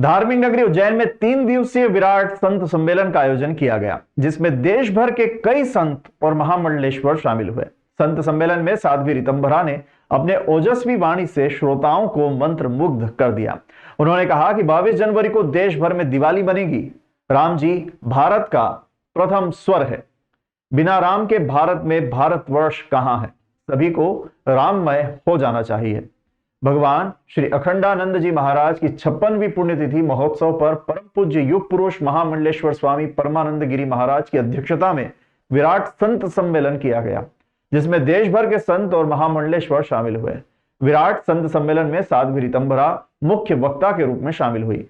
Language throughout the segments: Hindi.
धार्मिक नगरी उज्जैन में 3 दिवसीय विराट संत सम्मेलन का आयोजन किया गया, जिसमें देश भर के कई संत और महामंडलेश्वर शामिल हुए। संत सम्मेलन में साध्वी ऋतंभरा ने अपने ओजस्वी वाणी से श्रोताओं को मंत्र मुग्ध कर दिया। उन्होंने कहा कि 22 जनवरी को देश भर में दिवाली बनेगी। राम जी भारत का प्रथम स्वर है। बिना राम के भारत में भारतवर्ष कहां है। सभी को राममय हो जाना चाहिए। भगवान श्री अखंडानंद जी महाराज की 56वीं पुण्यतिथि महोत्सव पर परम पूज्य युग पुरुष महामंडलेश्वर स्वामी परमानंद गिरी महाराज की अध्यक्षता में विराट संत सम्मेलन किया गया, जिसमें देश भर के संत और महामंडलेश्वर शामिल हुए। विराट संत सम्मेलन में साध्वी ऋतंभरा मुख्य वक्ता के रूप में शामिल हुई।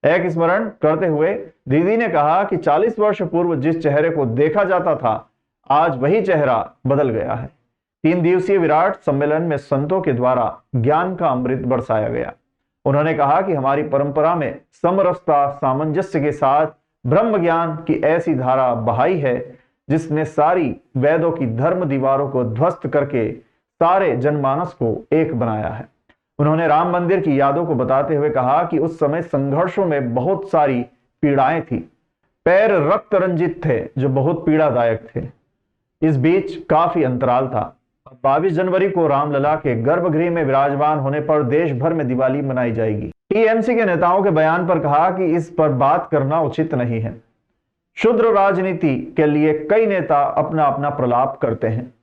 एक स्मरण करते हुए दीदी ने कहा कि 40 वर्ष पूर्व जिस चेहरे को देखा जाता था, आज वही चेहरा बदल गया है। 3 दिवसीय विराट सम्मेलन में संतों के द्वारा ज्ञान का अमृत बरसाया गया। उन्होंने कहा कि हमारी परंपरा में समरसता सामंजस्य के साथ ब्रह्म ज्ञान की ऐसी धारा बहाई है, जिसने सारी वेदों की धर्म दीवारों को ध्वस्त करके सारे जनमानस को एक बनाया है। उन्होंने राम मंदिर की यादों को बताते हुए कहा कि उस समय संघर्षों में बहुत सारी पीड़ाएं थी, पैर रक्त रंजित थे जो बहुत पीड़ादायक थे। इस बीच काफी अंतराल था। 22 जनवरी को रामलला के गर्भगृह में विराजमान होने पर देश भर में दिवाली मनाई जाएगी। टीएमसी के नेताओं के बयान पर कहा कि इस पर बात करना उचित नहीं है। शुद्र राजनीति के लिए कई नेता अपना अपना प्रलाप करते हैं,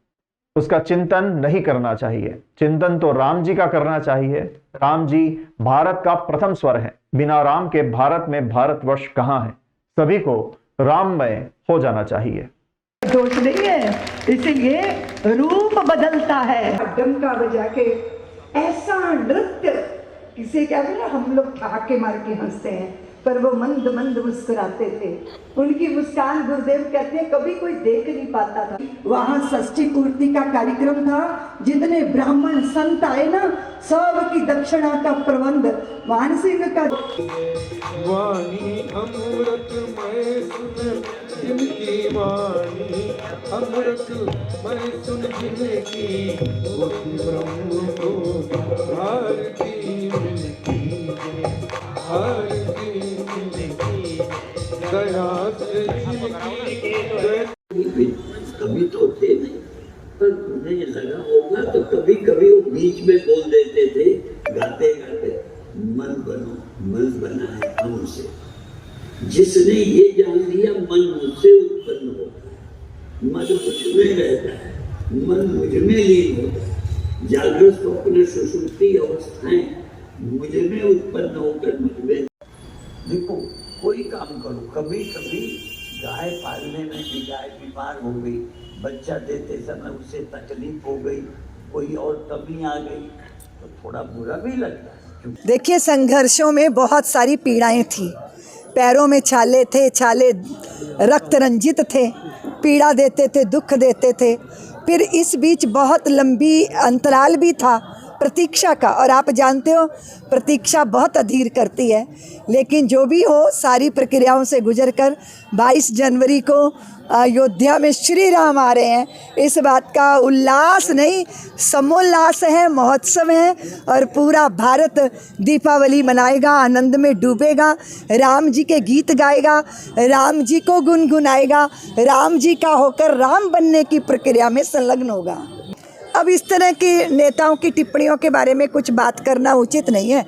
उसका चिंतन नहीं करना चाहिए। चिंतन तो राम जी का करना चाहिए। राम जी भारत का प्रथम स्वर है। बिना राम के भारत में भारतवर्ष कहां है। सभी को राममय हो जाना चाहिए। दोष नहीं है, इसलिए रूप बदलता है। डंका बजा के ऐसा नृत्य, इसे क्या बोला, हम लोग ठहाके मार के हंसते हैं, पर वो मंद मंद मुस्कुराते थे। उनकी मुस्कान गुरुदेव कहते हैं कभी कोई देख नहीं पाता था। वहां षष्ठी पूर्ति का कार्यक्रम था। जितने ब्राह्मण संत आए ना, सब की दक्षिणा का प्रबंध मानसिंह का। वाणी अमृत मैं सुन जिनकी वाणी अमृत मैं सुन जिनकी, उस ब्रह्म को आरती मिलती है, आरती मिलती दया से जिनकी। कभी तो थे नहीं, पर मुझे लगा होगा तो कभी कभी वो बीच में बोल देते थे, गाते गाते, मन बनो मन बना है हमसे। जिसने ये जान लिया मन मुझसे उत्पन्न होता, मन मुझ में रहता है, मन मुझ में लीन होता है। जागृत स्वप्न सुषुप्ति अवस्थाएं मुझ में उत्पन्न होकर मुझ में। देखो कोई काम करो, कभी कभी गाय पालने में भी गाय बीमार हो गई, बच्चा देते समय उसे तकलीफ हो गई, कोई और कमी आ गई, तो थोड़ा बुरा भी लगता है। देखिए, संघर्षों में बहुत सारी पीड़ाएं थी। पैरों में छाले थे, छाले रक्त रंजित थे, पीड़ा देते थे, दुख देते थे। फिर इस बीच बहुत लंबी अंतराल भी था प्रतीक्षा का, और आप जानते हो प्रतीक्षा बहुत अधीर करती है। लेकिन जो भी हो, सारी प्रक्रियाओं से गुजरकर 22 जनवरी को अयोध्या में श्री राम आ रहे हैं। इस बात का उल्लास नहीं, समोल्लास है, महोत्सव है, और पूरा भारत दीपावली मनाएगा, आनंद में डूबेगा, राम जी के गीत गाएगा, राम जी को गुनगुनाएगा, राम जी का होकर राम बनने की प्रक्रिया में संलग्न होगा। अब इस तरह के नेताओं की टिप्पणियों के बारे में कुछ बात करना उचित नहीं है,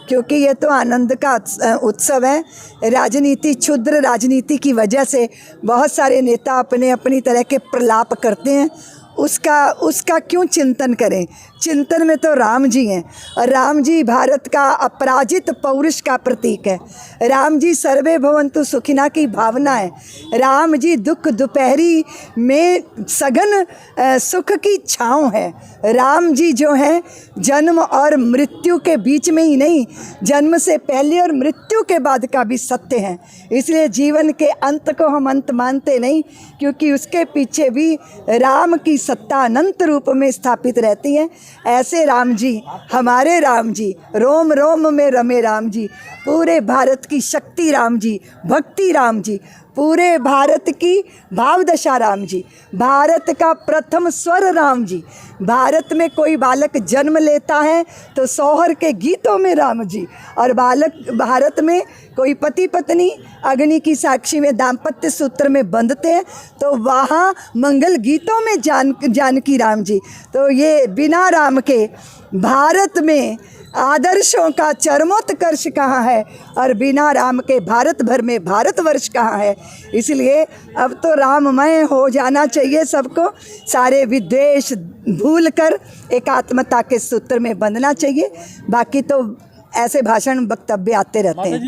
क्योंकि ये तो आनंद का उत्सव है। राजनीति, क्षुद्र राजनीति की वजह से बहुत सारे नेता अपने अपनी तरह के प्रलाप करते हैं। उसका क्यों चिंतन करें। चिंतन में तो राम जी हैं, और राम जी भारत का अपराजित पौरुष का प्रतीक है। राम जी सर्वे भवन्तु सुखिना की भावना है। राम जी दुख दोपहरी में सघन सुख की छाँव है। राम जी जो हैं जन्म और मृत्यु के बीच में ही नहीं, जन्म से पहले और मृत्यु के बाद का भी सत्य है। इसलिए जीवन के अंत को हम अंत मानते नहीं, क्योंकि उसके पीछे भी राम की सत्ता अनंत रूप में स्थापित रहती है। ऐसे राम जी, हमारे राम जी, रोम रोम में रमे राम जी, पूरे भारत की शक्ति राम जी, भक्ति राम जी, पूरे भारत की भावदशा राम जी, भारत का प्रथम स्वर राम जी। भारत में कोई बालक जन्म लेता है तो सोहर के गीतों में राम जी, और भारत में कोई पति पत्नी अग्नि की साक्षी में दाम्पत्य सूत्र में बंधते हैं तो वहाँ मंगल गीतों में जानकी राम जी। तो ये बिना राम के भारत में आदर्शों का चरमोत्कर्ष कहाँ है, और बिना राम के भारत भर में भारतवर्ष कहाँ है। इसलिए अब तो राममय हो जाना चाहिए सबको, सारे विद्वेष भूल कर एकात्मता के सूत्र में बंधना चाहिए। बाकी तो ऐसे भाषण वक्तव्य आते रहते हैं।